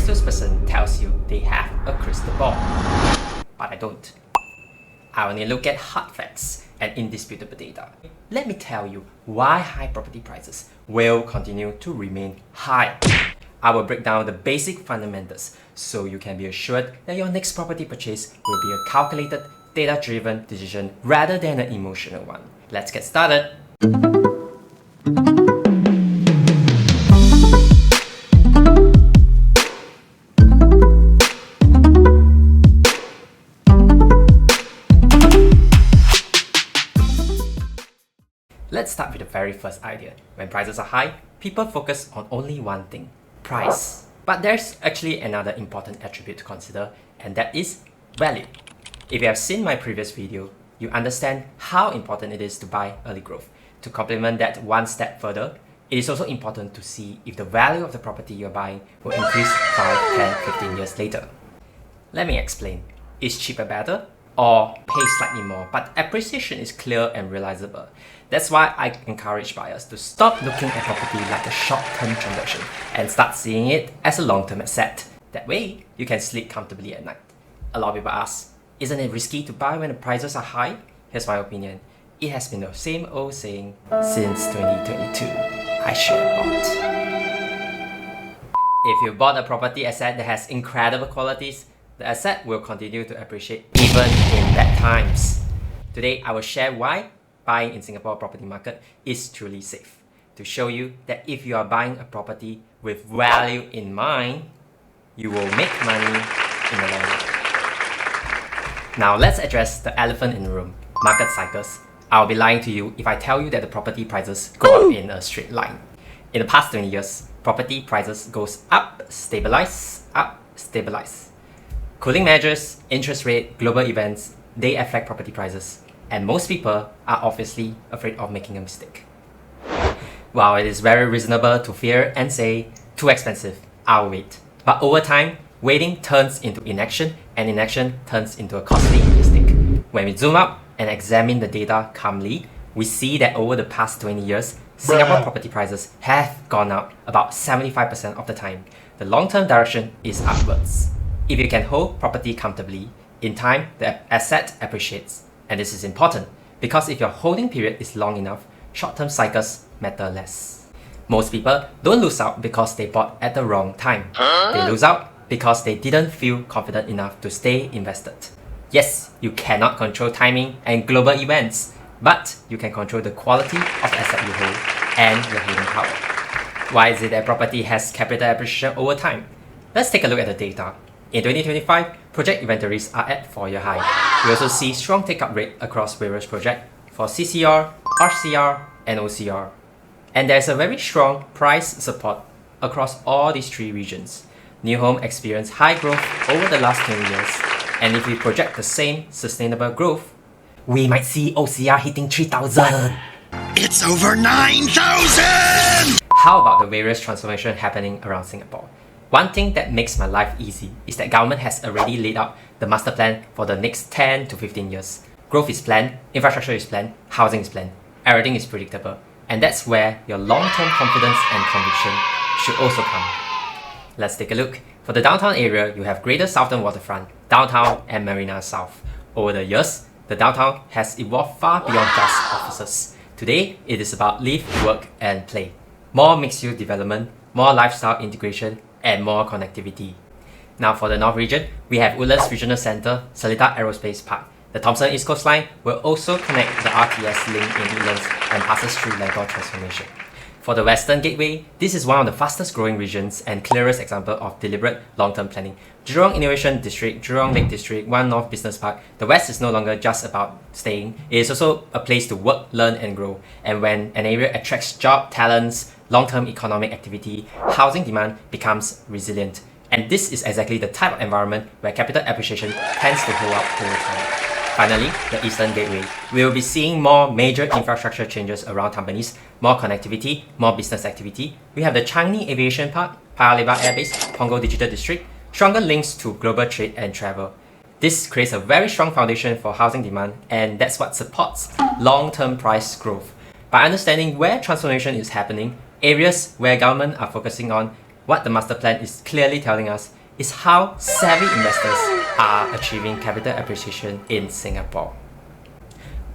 salesperson tells you they have a crystal ball. But I don't. I only look at hard facts and indisputable data. Let me tell you why high property prices will continue to remain high. I will break down the basic fundamentals so you can be assured that your next property purchase will be a calculated, data-driven decision rather than an emotional one. Let's get started. Let's start with the very first idea. When prices are high, people focus on only one thing: price. But there's actually another important attribute to consider, and that is value. If you have seen my previous video, you understand how important it is to buy early growth. To complement that one step further, it is also important to see if the value of the property you're buying will increase 5, 10, 15 years later. Let me explain. Is cheaper better? Or pay slightly more, but appreciation is clear and realizable. That's why I encourage buyers to stop looking at property like a short-term transaction and start seeing it as a long-term asset. That way, you can sleep comfortably at night. A lot of people ask, isn't it risky to buy when the prices are high? Here's my opinion. It has been the same old saying since 2022. I should have bought. If you bought a property asset that has incredible qualities, the asset will continue to appreciate even in bad times. Today, I will share why buying in Singapore property market is truly safe. To show you that if you are buying a property with value in mind, you will make money in the long run. Now let's address the elephant in the room, market cycles. I'll be lying to you if I tell you that the property prices go up in a straight line. In the past 20 years, property prices goes up, stabilize, up, stabilize. Cooling measures, interest rate, global events, they affect property prices. And most people are obviously afraid of making a mistake. While it is very reasonable to fear and say, too expensive, I'll wait. But over time, waiting turns into inaction, and inaction turns into a costly mistake. When we zoom out and examine the data calmly, we see that over the past 20 years, Singapore property prices have gone up about 75% of the time. The long-term direction is upwards. If you can hold property comfortably, in time, the asset appreciates. And this is important because if your holding period is long enough, short-term cycles matter less. Most people don't lose out because they bought at the wrong time. They lose out because they didn't feel confident enough to stay invested. Yes, you cannot control timing and global events, but you can control the quality of the asset you hold and your holding power. Why is it that property has capital appreciation over time? Let's take a look at the data. In 2025, project inventories are at 4-year high. We also see strong take-up rate across various projects for CCR, RCR, and OCR. And there's a very strong price support across all these three regions. New home experienced high growth over the last 20 years, and if we project the same sustainable growth, we might see OCR hitting 3,000. It's over 9,000! How about the various transformations happening around Singapore? One thing that makes my life easy is that government has already laid out the master plan for the next 10 to 15 years. Growth is planned, infrastructure is planned, housing is planned. Everything is predictable. And that's where your long-term confidence and conviction should also come. Let's take a look. For the downtown area, you have Greater Southern Waterfront, Downtown and Marina South. Over the years, the downtown has evolved far beyond just offices. Today, it is about live, work and play. More mixed-use development, more lifestyle integration, and more connectivity. Now for the North region, we have Woodlands Regional Centre, Seletar Aerospace Park. The Thomson East Coast Line will also connect the RTS link in Woodlands and passes through Lentor Transformation. For the Western Gateway, this is one of the fastest growing regions and clearest example of deliberate long-term planning. Jurong Innovation District, Jurong Lake District, One North Business Park, the West is no longer just about staying, it is also a place to work, learn and grow. And when an area attracts job, talents, long-term economic activity, housing demand becomes resilient. And this is exactly the type of environment where capital appreciation tends to hold up over time. Finally, the Eastern Gateway. We will be seeing more major infrastructure changes around companies, more connectivity, more business activity. We have the Changi Aviation Park, Paya Lebar Air Base, Punggol Digital District, stronger links to global trade and travel. This creates a very strong foundation for housing demand, and that's what supports long-term price growth. By understanding where transformation is happening, areas where government are focusing on, what the master plan is clearly telling us is how savvy investors are achieving capital appreciation in Singapore.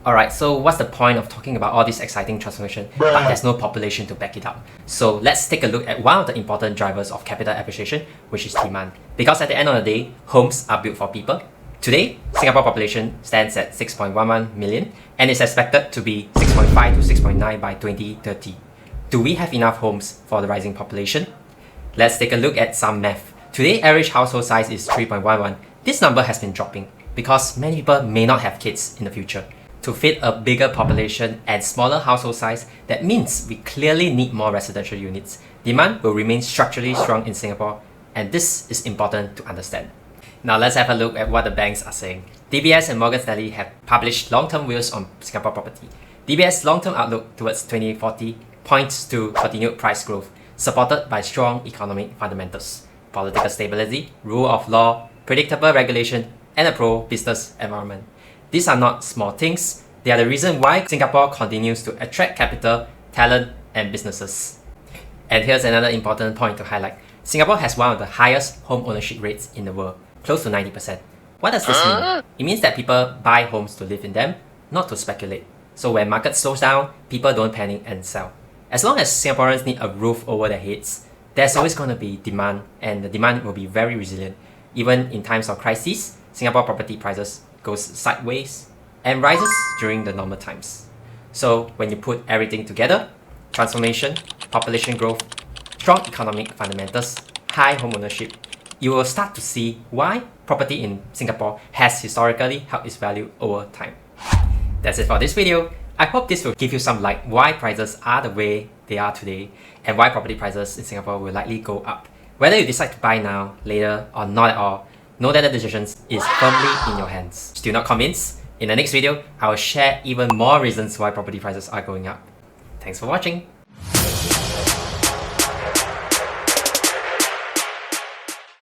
Alright, so what's the point of talking about all this exciting transformation but there's no population to back it up? So let's take a look at one of the important drivers of capital appreciation, which is demand. Because at the end of the day, homes are built for people. Today, Singapore population stands at 6.11 million and is expected to be 6.5 to 6.9 by 2030. Do we have enough homes for the rising population? Let's take a look at some math. Today, average household size is 3.11. This number has been dropping because many people may not have kids in the future. To fit a bigger population and smaller household size, that means we clearly need more residential units. Demand will remain structurally strong in Singapore, and this is important to understand. Now let's have a look at what the banks are saying. DBS and Morgan Stanley have published long-term views on Singapore property. DBS long-term outlook towards 2040 points to continued price growth, supported by strong economic fundamentals, political stability, rule of law, predictable regulation, and a pro-business environment. These are not small things, they are the reason why Singapore continues to attract capital, talent, and businesses. And here's another important point to highlight. Singapore has one of the highest home ownership rates in the world, close to 90%. What does this mean? It means that people buy homes to live in them, not to speculate. So when market slows down, people don't panic and sell. As long as Singaporeans need a roof over their heads, there's always going to be demand, and the demand will be very resilient. Even in times of crisis, Singapore property prices goes sideways and rises during the normal times. So when you put everything together, transformation, population growth, strong economic fundamentals, high home ownership, you will start to see why property in Singapore has historically held its value over time. That's it for this video. I hope this will give you some light why prices are the way they are today and why property prices in Singapore will likely go up. Whether you decide to buy now, later, or not at all, know that the decision is firmly in your hands. Still not convinced? In the next video, I will share even more reasons why property prices are going up. Thanks for watching.